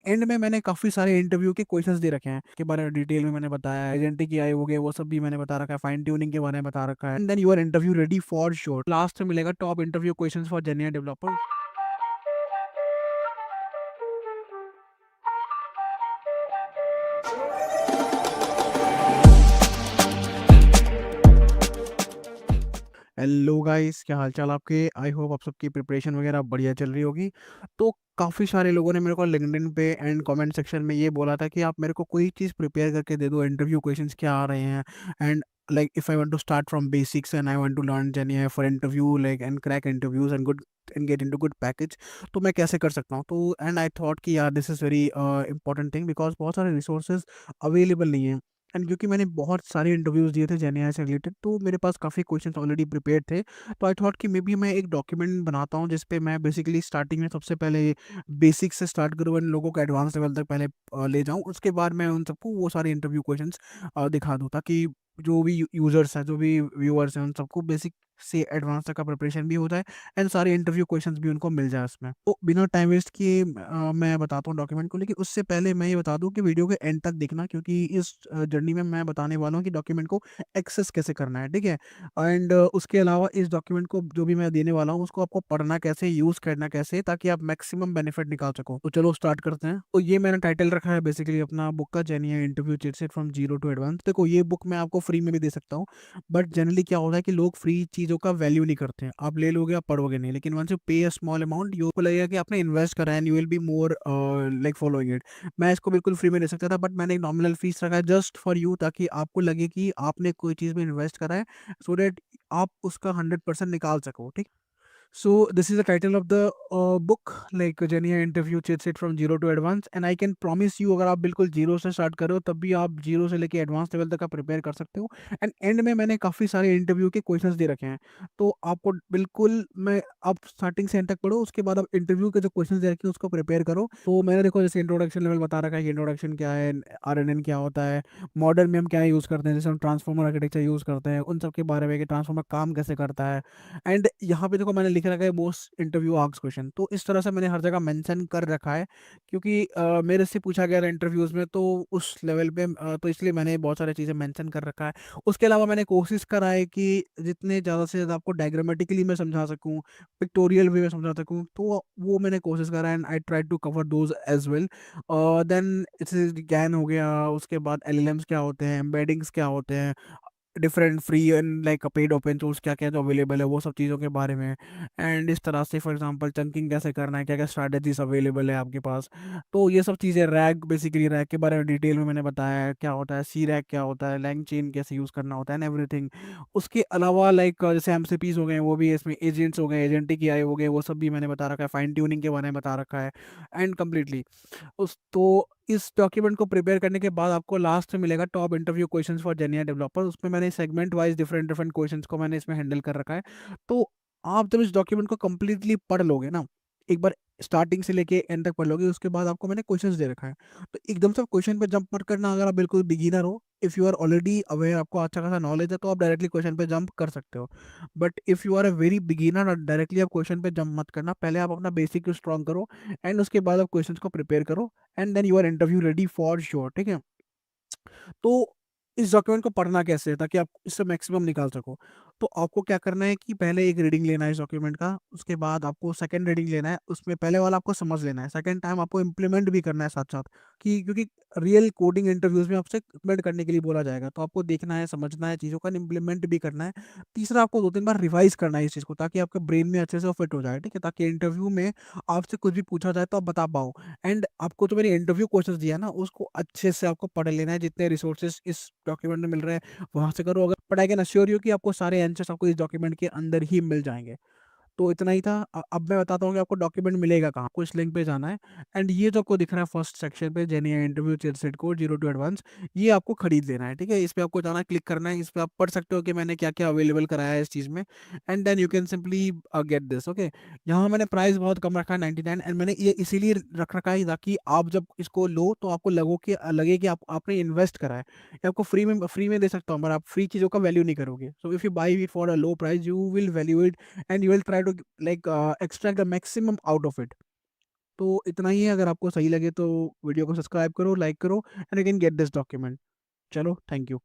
And में मैंने काफ़ी सारे इंटरव्यू के क्वेश्चंस दे रखे हैं के बारे में डिटेल में मैंने बताया है, एजेंटिक एआई हो गए वो सब भी मैंने बता रखा है, फाइन ट्यूनिंग के बारे में बता रखा है। And then your interview ready for sure. Last में मिलेगा top interview questions for genuine developer. Hello guys, क्या हाल चाल आपके? आई होप आप सबकी प्रिपरेशन वगैरह बढ़िया चल रही होगी। तो काफ़ी सारे लोगों ने मेरे को लिंक्डइन पे एंड कमेंट सेक्शन में ये बोला था कि आप मेरे को कोई चीज़ प्रिपेयर करके दे दो, इंटरव्यू क्वेश्चंस क्या आ रहे हैं। And like if I want to start from basics and I want to learn GenAI for interview like and crack interviews and good and get into good package, तो मैं कैसे कर सकता हूँ? तो एंड आई थॉट कि यार this is very important thing because बहुत सारे रिसोर्सेज अवेलेबल नहीं है। एंड क्योंकि मैंने बहुत सारे इंटरव्यूज़ दिए थे जेनी से रिलेटेड, तो मेरे पास काफ़ी क्वेश्चंस ऑलरेडी प्रिपेयर्ड थे। तो आई थॉट कि मे बी मैं एक डॉक्यूमेंट बनाता हूँ जिस पे मैं बेसिकली स्टार्टिंग में सबसे पहले बेसिक से स्टार्ट करूँ एंड लोगों को एडवांस लेवल तक पहले ले जाऊँ। उसके बाद मैं उन सबको वो सारे इंटरव्यू क्वेश्चंस दिखा दूँ, ताकि जो भी यूज़र्स हैं, जो भी व्यूअर्स हैं, उन सबको बेसिक से एडवांस तक का प्रिपरेशन भी हो जाए एंड सारे इंटरव्यू क्वेश्चंस भी उनको मिल जाए उसमें। तो बिना टाइम वेस्ट किए मैं बताता हूँ डॉक्यूमेंट को, लेकिन उससे पहले मैं ये बता दूँ कि वीडियो के एंड तक देखना, क्योंकि इस जर्नी में मैं बताने वाला हूँ कि डॉक्यूमेंट को एक्सेस कैसे करना है, ठीक है? एंड उसके अलावा इस डॉक्यूमेंट को जो भी मैं देने वाला हूँ उसको आपको पढ़ना कैसे, यूज़ करना कैसे, ताकि आप मैक्सिमम बेनिफिट निकाल सको। तो चलो स्टार्ट करते हैं। तो ये मैंने टाइटल रखा है बेसिकली अपना बुक का, genuine interview cheat sheet from zero to advance. देखो, ये बुक मैं आपको फ्री में भी दे सकता हूँ, बट जनरली क्या होता है कि लोग फ्री चीज़ों का वैल्यू नहीं करते हैं। आप ले लोगे, आप पढ़ोगे नहीं, लेकिन वंस यू पे अ स्मॉल अमाउंट यू को लगेगा कि आपने इन्वेस्ट करा है and you will be more like following it. मैं इसको बिल्कुल फ्री में दे सकता था, बट मैंने एक नॉमिनल फीस रखा है जस्ट फॉर यू, ताकि आपको लगे कि आपने कोई चीज़ में इन्वेस्ट करा है, सो दैट आप उसका 100% निकाल सको, ठीक? So this is the title of the book, like Genia interview chit set from zero to advance, and I can promise you, अगर आप बिल्कुल जीरो से स्टार्ट करो तब भी आप जीरो से लेके एडवांस लेवल तक का प्रिपेयर कर सकते हो। एंड एंड में मैंने काफ़ी सारे इंटरव्यू के क्वेश्चंस दे रखे हैं, तो आपको बिल्कुल मैं आप स्टार्टिंग से एंड तक पढ़ो, उसके बाद आप इंटरव्यू के जो क्वेश्चंस दे रखे हैं उसको प्रिपेयर करो। तो मैंने देखो जैसे इंट्रोडक्शन लेवल बता रखा है कि इंट्रोडक्शन क्या है, आरएनएन क्या होता है, मॉडर्न में हम क्या यूज़ करते हैं, जैसे हम ट्रांसफॉर्मर आर्किटेक्चर यूज़ करते हैं, उन सब के बारे में कि ट्रांसफॉर्मर काम कैसे करता है। एंड यहाँ पे देखो मैंने लिख रखा है मोस्ट इंटरव्यू आस्क्ड क्वेश्चन, तो इस तरह से मैंने हर जगह मेंशन कर रखा है, क्योंकि मेरे से पूछा गया इंटरव्यूज़ में, तो उस लेवल पे तो इसलिए मैंने बहुत सारी चीज़ें मेंशन कर रखा है। उसके अलावा मैंने कोशिश करा है कि जितने ज़्यादा से ज़्यादा आपको डायग्रामेटिकली मैं समझा सकूँ, पिक्टोरियल वे में समझा सकूँ, तो वो मैंने कोशिश करा and I try to cover those as well. Then it's ज्ञान हो गया, उसके बाद एलएलएम्स क्या होते हैं, एम्बेडिंग्स क्या होते हैं, different free and like paid open source क्या क्या जो अवेलेबल है वो सब चीज़ों के बारे में। एंड इस तरह से फॉर एग्जांपल चंकिंग कैसे करना है, क्या क्या स्ट्रैटेजीज अवेलेबल है आपके पास, तो ये सब चीज़ें। रैग, बेसिकली रैग के बारे में डिटेल में मैंने बताया है क्या होता है, सी रैग क्या होता है, लैंग चेन कैसे यूज़ करना होता है एंड एवरीथिंग। उसके अलावा लाइक जैसे एमसीपीज हो गए वो भी इसमें, एजेंट्स हो गए, एजेंटिक एआई हो गए, वो सब भी मैंने बता रखा है, फाइन ट्यूनिंग के बारे में बता रखा है एंड कम्प्लीटली उस। तो इस डॉक्यूमेंट को प्रिपेयर करने के बाद आपको लास्ट में मिलेगा top interview questions for genuine developer. उसमें मैंने segment wise different different questions को मैंने इसमें हैंडल कर रखा है। तो आप जब इस डॉक्यूमेंट को कंप्लीटली पढ़ लोगे ना, एक बार स्टार्टिंग से लेके एंड तक पढ़ लोगे, उसके बाद आपको मैंने क्वेश्चंस दे रखा है, तो एकदम से क्वेश्चन पे जंप मत करना। अगर आप बिल्कुल बिगिनर हो, if you are already aware, आपको अच्छा खासा नॉलेज है, तो आप डायरेक्टली क्वेश्चन पे जंप कर सकते हो। But if you are a very beginner, directly आप क्वेश्चन पे जंप मत करना, पहले आप अपना बेसिक को स्ट्रॉन्ग करो एंड उसके बाद आप क्वेश्चंस को प्रिपेयर करो and then you are interview ready for sure, ठीक है? तो इस डॉक्यूमेंट को पढ़ना कैसे है ताकि आप इससे मैक्सिमम निकाल सको? तो आपको क्या करना है कि पहले एक रीडिंग लेना है इस डॉक्यूमेंट का, उसके बाद आपको सेकंड रीडिंग लेना है, उसमें पहले वाला आपको समझ लेना है, सेकंड टाइम आपको इम्प्लीमेंट भी करना है साथ-साथ, कि क्योंकि रियल कोडिंग इंटरव्यूज़ में आपसे इम्प्लीमेंट करने के लिए बोला जाएगा, तो आपको देखना है, समझना है चीज़ों का, इम्प्लीमेंट भी करना है। तीसरा, आपको 2-3 बार रिवाइज़ करना है इस चीज़ को, ताकि आपके ब्रेन में अच्छे से वो फिट हो जाए, ठीक है? ताकि इंटरव्यू में आपसे कुछ भी पूछा जाए तो आप बता पाओ। एंड आपको जो मैंने इंटरव्यू क्वेश्चंस दिया ना, उसको अच्छे से आपको पढ़ लेना है, जितने रिसोर्सेज इस डॉक्यूमेंट में मिल रहे हैं वहाँ से करो। अगर but I can assure you कि आपको सारे आंसर्स आपको इस डॉक्यूमेंट के अंदर ही मिल जाएंगे। तो इतना ही था। अब मैं बताता हूँ कि आपको डॉक्यूमेंट मिलेगा कहाँ। आपको इस लिंक पे जाना है एंड ये जो आपको दिख रहा है फर्स्ट सेक्शन पे, जेनिया interview cheat sheet code zero to advance, ये आपको खरीद लेना है, ठीक है? इस पे आपको जाना है, क्लिक करना है, इस पे आप पढ़ सकते हो कि मैंने क्या क्या अवेलेबल कराया है इस चीज़ में and then you can simply get this, okay? यहाँ मैंने प्राइस बहुत कम रखा है 99, एंड मैंने ये इसीलिए रख रखा है ताकि आप जब इसको लो तो आपको लगे कि आपने इन्वेस्ट करा है। ये आपको फ्री में दे सकता हूँ, पर आप फ्री चीज़ों का वैल्यू नहीं करोगे। So if you by it for a low price you will value it and you will try to like extract the maximum out of it. तो इतना ही है, अगर आपको सही लगे तो वीडियो को सब्सक्राइब करो, लाइक करो, and you can get this document. चलो, थैंक यू।